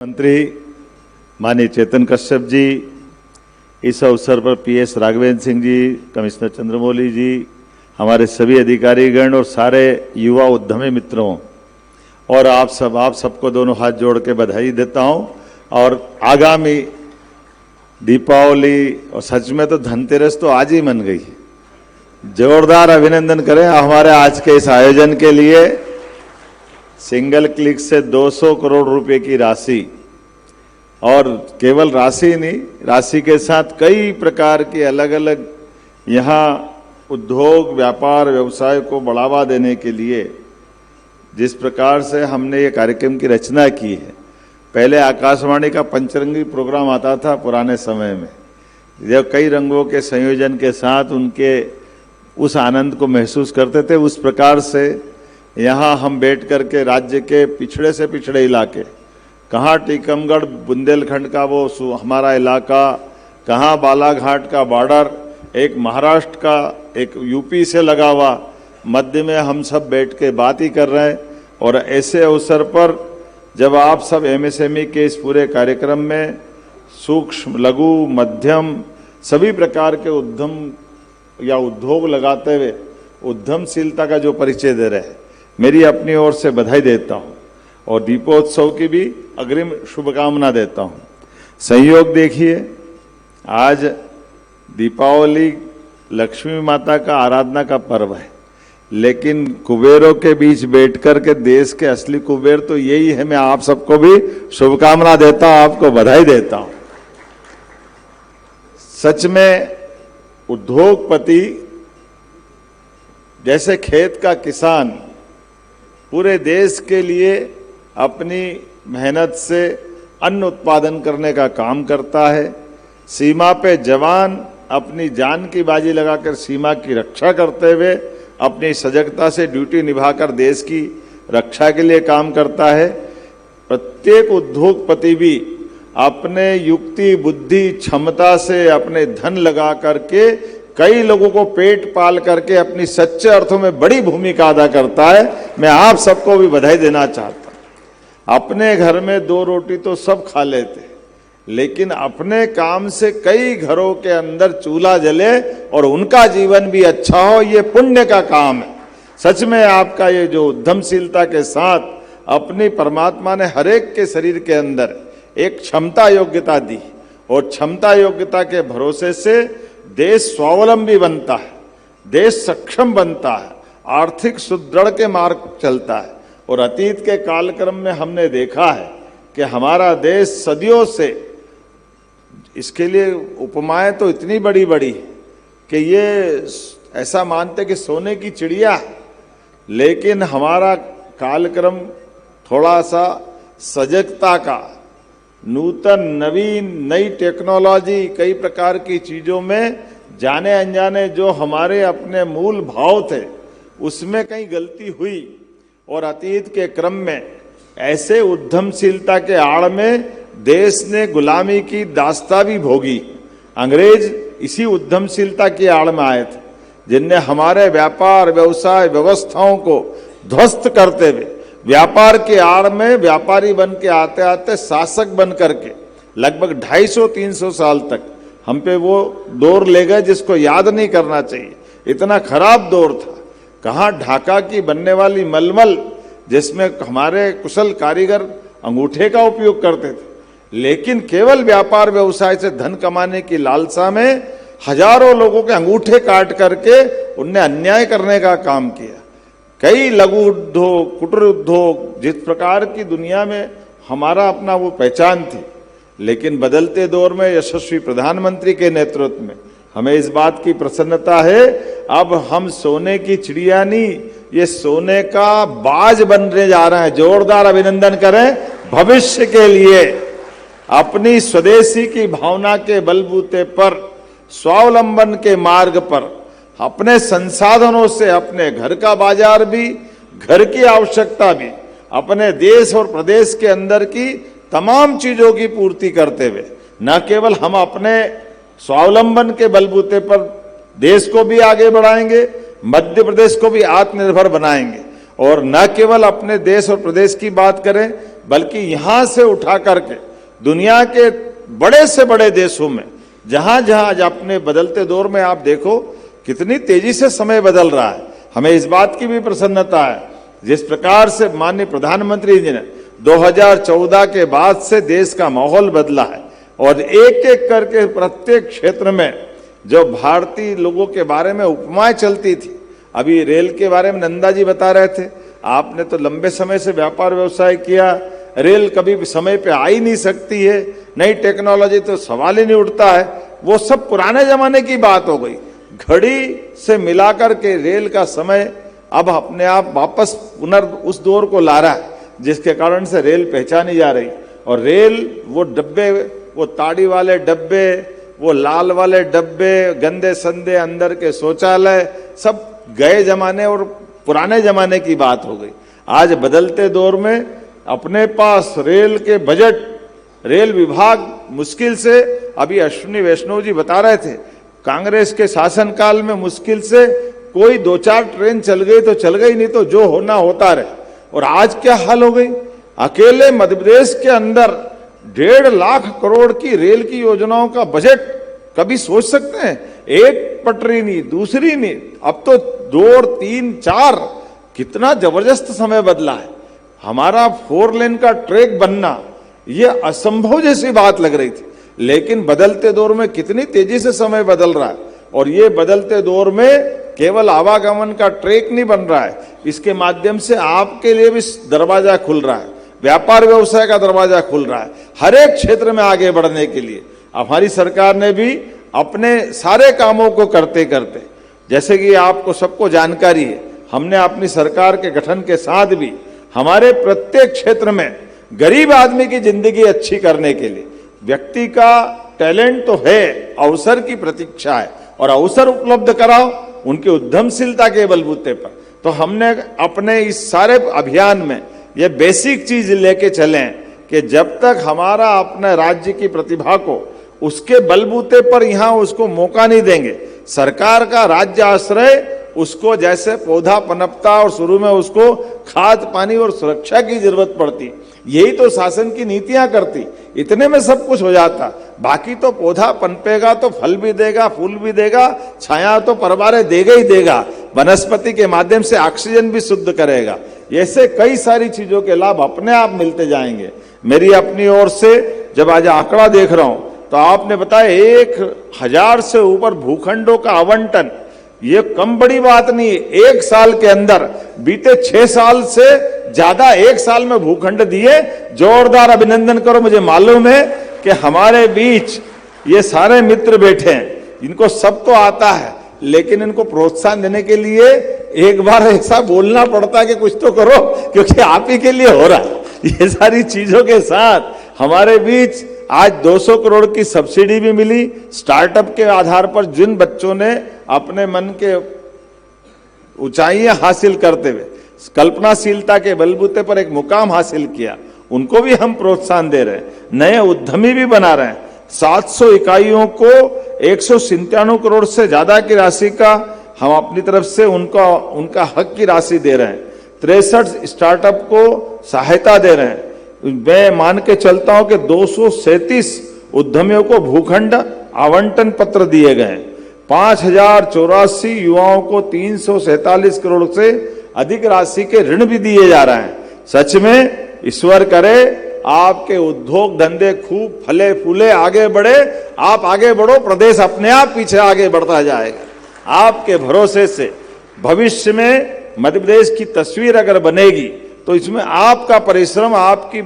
मंत्री माननीय चेतन कश्यप जी, इस अवसर पर पीएस राघवेंद्र सिंह जी, कमिश्नर चंद्रमौली जी, हमारे सभी अधिकारीगण और सारे युवा उद्यमी मित्रों और आप सबको दोनों हाथ जोड़ के बधाई देता हूं। और आगामी दीपावली और सच में तो धनतेरस तो आज ही मन गई। जोरदार अभिनंदन करें हमारे आज के इस आयोजन के लिए। सिंगल क्लिक से 200 करोड़ रुपए की राशि, और केवल राशि नहीं, राशि के साथ कई प्रकार के अलग अलग यहाँ उद्योग व्यापार व्यवसाय को बढ़ावा देने के लिए जिस प्रकार से हमने ये कार्यक्रम की रचना की है। पहले आकाशवाणी का पंचरंगी प्रोग्राम आता था पुराने समय में, जब कई रंगों के संयोजन के साथ उनके उस आनंद को महसूस करते थे। उस प्रकार से यहाँ हम बैठ करके राज्य के पिछड़े से पिछड़े इलाके, कहाँ टीकमगढ़ बुंदेलखंड का वो हमारा इलाका, कहाँ बालाघाट का बॉर्डर, एक महाराष्ट्र का, एक यूपी से लगा हुआ, मध्य में हम सब बैठ के बात ही कर रहे हैं। और ऐसे अवसर पर जब आप सब एमएसएमई के इस पूरे कार्यक्रम में सूक्ष्म लघु मध्यम सभी प्रकार के उद्यम या उद्योग लगाते हुए उद्यमशीलता का जो परिचय दे रहे हैं, मेरी अपनी ओर से बधाई देता हूं और दीपोत्सव की भी अग्रिम शुभकामना देता हूं। संयोग देखिए, आज दीपावली लक्ष्मी माता का आराधना का पर्व है, लेकिन कुबेरों के बीच बैठकर के देश के असली कुबेर तो यही है। मैं आप सबको भी शुभकामना देता हूं, आपको बधाई देता हूं। सच में उद्योगपति जैसे खेत का किसान पूरे देश के लिए अपनी मेहनत से अन्न उत्पादन करने का काम करता है, सीमा पे जवान अपनी जान की बाजी लगाकर सीमा की रक्षा करते हुए अपनी सजगता से ड्यूटी निभाकर देश की रक्षा के लिए काम करता है। प्रत्येक उद्योगपति भी अपने युक्ति बुद्धि क्षमता से अपने धन लगा करके कई लोगों को पेट पाल करके अपनी सच्चे अर्थों में बड़ी भूमिका अदा करता है। मैं आप सबको भी बधाई देना चाहता हूं। अपने घर में 2 रोटी तो सब खा लेते, लेकिन अपने काम से कई घरों के अंदर चूल्हा जले और उनका जीवन भी अच्छा हो, ये पुण्य का काम है। सच में आपका ये जो उद्यमशीलता के साथ अपनी परमात्मा ने हरेक के शरीर के अंदर एक क्षमता योग्यता दी, और क्षमता योग्यता के भरोसे से देश स्वावलंबी बनता है, देश सक्षम बनता है, आर्थिक सुदृढ़ के मार्ग चलता है। और अतीत के कालक्रम में हमने देखा है कि हमारा देश सदियों से, इसके लिए उपमाएं तो इतनी बड़ी बड़ी कि ये ऐसा मानते कि सोने की चिड़िया है, लेकिन हमारा कालक्रम थोड़ा सा सजगता का, नूतन नवीन नई टेक्नोलॉजी कई प्रकार की चीजों में जाने अनजाने जो हमारे अपने मूल भाव थे उसमें कहीं गलती हुई, और अतीत के क्रम में ऐसे उद्यमशीलता के आड़ में देश ने गुलामी की दास्तां भी भोगी। अंग्रेज इसी उद्यमशीलता की आड़ में आए थे, जिनने हमारे व्यापार व्यवसाय व्यवस्थाओं को ध्वस्त करते हुए व्यापार के आड़ में व्यापारी बन के आते आते शासक बन करके लगभग 250-300 साल तक हम पे वो दौर ले गए जिसको याद नहीं करना चाहिए। इतना खराब दौर था। कहाँ ढाका की बनने वाली मलमल, जिसमें हमारे कुशल कारीगर अंगूठे का उपयोग करते थे, लेकिन केवल व्यापार व्यवसाय से धन कमाने की लालसा में हजारों लोगों के अंगूठे काट करके उनने अन्याय करने का काम किया। कई लघु उद्योग कुटीर उद्योग जिस प्रकार की दुनिया में हमारा अपना वो पहचान थी, लेकिन बदलते दौर में यशस्वी प्रधानमंत्री के नेतृत्व में हमें इस बात की प्रसन्नता है, अब हम सोने की चिड़िया नहीं, ये सोने का बाज बनने जा रहे हैं। जोरदार अभिनंदन करें। भविष्य के लिए अपनी स्वदेशी की भावना के बलबूते पर, स्वावलंबन के मार्ग पर, अपने संसाधनों से अपने घर का बाजार भी, घर की आवश्यकता भी, अपने देश और प्रदेश के अंदर की तमाम चीजों की पूर्ति करते हुए न केवल हम अपने स्वावलंबन के बलबूते पर देश को भी आगे बढ़ाएंगे, मध्य प्रदेश को भी आत्मनिर्भर बनाएंगे, और न केवल अपने देश और प्रदेश की बात करें, बल्कि यहां से उठा करके दुनिया के बड़े से बड़े देशों में, जहां जहां आज अपने बदलते दौर में आप देखो कितनी तेजी से समय बदल रहा है। हमें इस बात की भी प्रसन्नता है जिस प्रकार से माननीय प्रधानमंत्री जी ने 2014 के बाद से देश का माहौल बदला है और एक एक करके प्रत्येक क्षेत्र में जो भारतीय लोगों के बारे में उपमाएं चलती थी, अभी रेल के बारे में नंदा जी बता रहे थे, आपने तो लंबे समय से व्यापार व्यवसाय किया, रेल कभी भी समय पे आ ही नहीं सकती है, नई टेक्नोलॉजी तो सवाल ही नहीं उठता है, वो सब पुराने जमाने की बात हो गई। घड़ी से मिलाकर के रेल का समय अब अपने आप वापस उस दौर को ला रहा है जिसके कारण से रेल पहचानी जा रही। और रेल वो डब्बे, वो ताड़ी वाले डब्बे, वो लाल वाले डब्बे, गंदे संदे अंदर के शौचालय, सब गए जमाने और पुराने जमाने की बात हो गई। आज बदलते दौर में अपने पास रेल के बजट, रेल विभाग मुश्किल से, अभी अश्विनी वैष्णव जी बता रहे थे, कांग्रेस के शासनकाल में मुश्किल से कोई 2-4 ट्रेन चल गई तो चल गई, नहीं तो जो होना होता रहे। और आज क्या हाल हो गई, अकेले मध्य प्रदेश के अंदर 1.5 लाख करोड़ की रेल की योजनाओं का बजट, कभी सोच सकते हैं? एक पटरी नहीं, दूसरी नहीं, अब तो 2, 3, 4, कितना जबरदस्त समय बदला है। हमारा 4 लेन का ट्रैक बनना ये असंभव जैसी बात लग रही थी, लेकिन बदलते दौर में कितनी तेजी से समय बदल रहा है। और ये बदलते दौर में केवल आवागमन का ट्रैक नहीं बन रहा है, इसके माध्यम से आपके लिए भी दरवाजा खुल रहा है, व्यापार व्यवसाय का दरवाजा खुल रहा है, हर एक क्षेत्र में आगे बढ़ने के लिए। हमारी सरकार ने भी अपने सारे कामों को करते करते, जैसे कि आपको सबको जानकारी है, हमने अपनी सरकार के गठन के साथ भी हमारे प्रत्येक क्षेत्र में गरीब आदमी की जिंदगी अच्छी करने के लिए, व्यक्ति का टैलेंट तो है, अवसर की प्रतीक्षा है और अवसर उपलब्ध कराओ उनकी उद्यमशीलता के बलबूते पर। तो हमने अपने इस सारे अभियान में ये बेसिक चीज लेके चले कि जब तक हमारा अपने राज्य की प्रतिभा को उसके बलबूते पर यहां उसको मौका नहीं देंगे, सरकार का राज्य आश्रय उसको जैसे पौधा पनपता और शुरू में उसको खाद पानी और सुरक्षा की जरूरत पड़ती, यही तो शासन की नीतियां करती, इतने में सब कुछ हो जाता। बाकी तो पौधा पनपेगा तो फल भी देगा, फूल भी देगा, छाया तो परवारे देगा ही देगा, वनस्पति के माध्यम से ऑक्सीजन भी शुद्ध करेगा, ऐसे कई सारी चीजों के लाभ अपने आप मिलते जाएंगे। मेरी अपनी ओर से जब आज आंकड़ा देख रहा हूं तो आपने बताया 1000 से ऊपर भूखंडों का आवंटन, ये कम बड़ी बात नहीं है। एक साल के अंदर बीते 6 साल से ज्यादा एक साल में भूखंड दिए, जोरदार अभिनंदन करो। मुझे मालूम है कि हमारे बीच ये सारे मित्र बैठे हैं, इनको सब तो आता है, लेकिन इनको प्रोत्साहन देने के लिए एक बार ऐसा बोलना पड़ता है कि कुछ तो करो, क्योंकि आप ही के लिए हो रहा है। ये सारी चीजों के साथ हमारे बीच आज 200 करोड़ की सब्सिडी भी मिली, स्टार्टअप के आधार पर जिन बच्चों ने अपने मन के ऊंचाइयां हासिल करते हुए कल्पनाशीलता के बलबूते पर एक मुकाम हासिल किया, उनको भी हम प्रोत्साहन दे रहे हैं, नए उद्यमी भी बना रहे हैं। 700 इकाइयों को 197 करोड़ से ज्यादा की राशि का हम अपनी तरफ से उनका हक की राशि दे रहे हैं। 63 स्टार्टअप को सहायता दे रहे हैं। मैं मान के चलता हूं कि 237 उद्यमियों को भूखंड आवंटन पत्र दिए गए, 5084 युवाओं को 347 करोड़ से अधिक राशि के ऋण भी दिए जा रहे हैं। सच में ईश्वर करे आपके उद्योग धंधे खूब फले फूले, आगे बढ़े, आप आगे बढ़ो, प्रदेश अपने आप पीछे आगे बढ़ता जाएगा। आपके भरोसे से भविष्य में मध्य प्रदेश की तस्वीर अगर बनेगी तो इसमें आपका परिश्रम, आपकी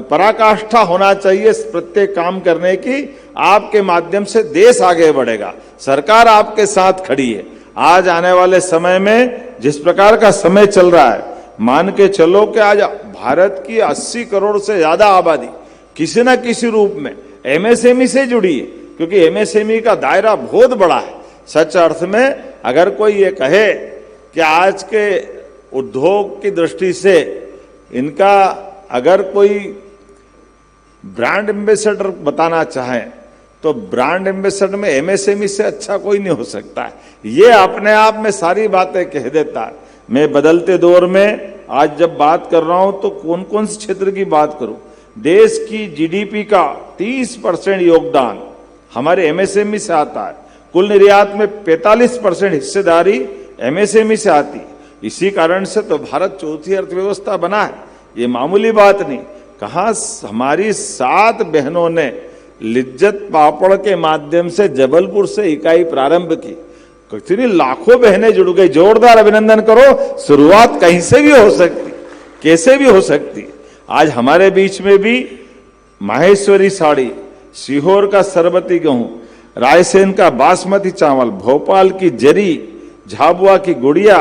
पराकाष्ठा होना चाहिए प्रत्येक काम करने की। आपके माध्यम से देश आगे बढ़ेगा, सरकार आपके साथ खड़ी है। आज आने वाले समय में जिस प्रकार का समय चल रहा है, मान के चलो कि आज भारत की 80 करोड़ से ज्यादा आबादी किसी न किसी रूप में एमएसएमई से जुड़ी है, क्योंकि एमएसएमई का दायरा बहुत बड़ा है। सच अर्थ में अगर कोई ये कहे कि आज के उद्योग की दृष्टि से इनका अगर कोई ब्रांड एम्बेसडर बताना चाहे तो ब्रांड एम्बेसडर में एमएसएमई से अच्छा कोई नहीं हो सकता है। ये अपने आप में सारी बातें कह देता है। मैं बदलते दौर में आज जब बात कर रहा हूं तो कौन कौन से क्षेत्र की बात करूं। देश की जीडीपी का 30% योगदान हमारे एमएसएमई से आता है। कुल निर्यात में 45% हिस्सेदारी एमएसएमई से आती। इसी कारण से तो भारत चौथी अर्थव्यवस्था बना है। ये मामूली बात नहीं। कहा हमारी 7 बहनों ने लिज्जत पापड़ के माध्यम से जबलपुर से इकाई प्रारंभ की। कितनी लाखों बहनें जुड़ गई। जोरदार अभिनंदन करो। शुरुआत कहीं से भी हो सकती, कैसे भी हो सकती। आज हमारे बीच में भी माहेश्वरी साड़ी, सीहोर का सरबती गेहूं, रायसेन का बासमती चावल, भोपाल की जरी, झाबुआ की गुड़िया,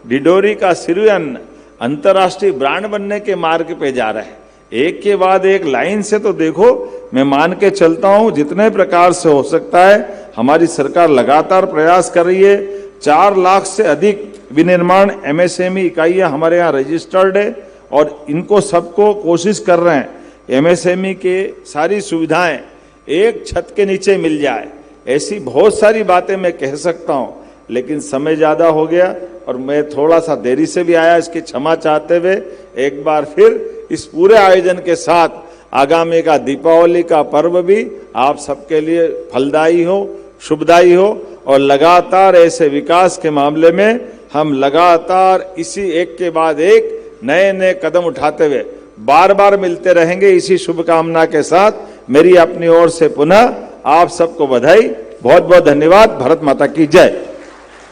डिडोरी का सिरुअन्न अंतर्राष्ट्रीय ब्रांड बनने के मार्ग पे जा रहे हैं। एक के बाद एक लाइन से तो देखो, मैं मान के चलता हूं जितने प्रकार से हो सकता है हमारी सरकार लगातार प्रयास कर रही है। 4 लाख से अधिक विनिर्माण एमएसएमई इकाइयां हमारे यहाँ रजिस्टर्ड है और इनको सबको कोशिश कर रहे हैं एमएसएमई के सारी सुविधाएं एक छत के नीचे मिल जाए। ऐसी बहुत सारी बातें मैं कह सकता हूं, लेकिन समय ज्यादा हो गया और मैं थोड़ा सा देरी से भी आया, इसकी क्षमा चाहते हुए एक बार फिर इस पूरे आयोजन के साथ आगामी का दीपावली का पर्व भी आप सबके लिए फलदायी हो, शुभदायी हो और लगातार ऐसे विकास के मामले में हम लगातार इसी एक के बाद एक नए नए कदम उठाते हुए बार बार मिलते रहेंगे। इसी शुभकामना के साथ मेरी अपनी ओर से पुनः आप सबको बधाई। बहुत बहुत धन्यवाद। भारत माता की जय।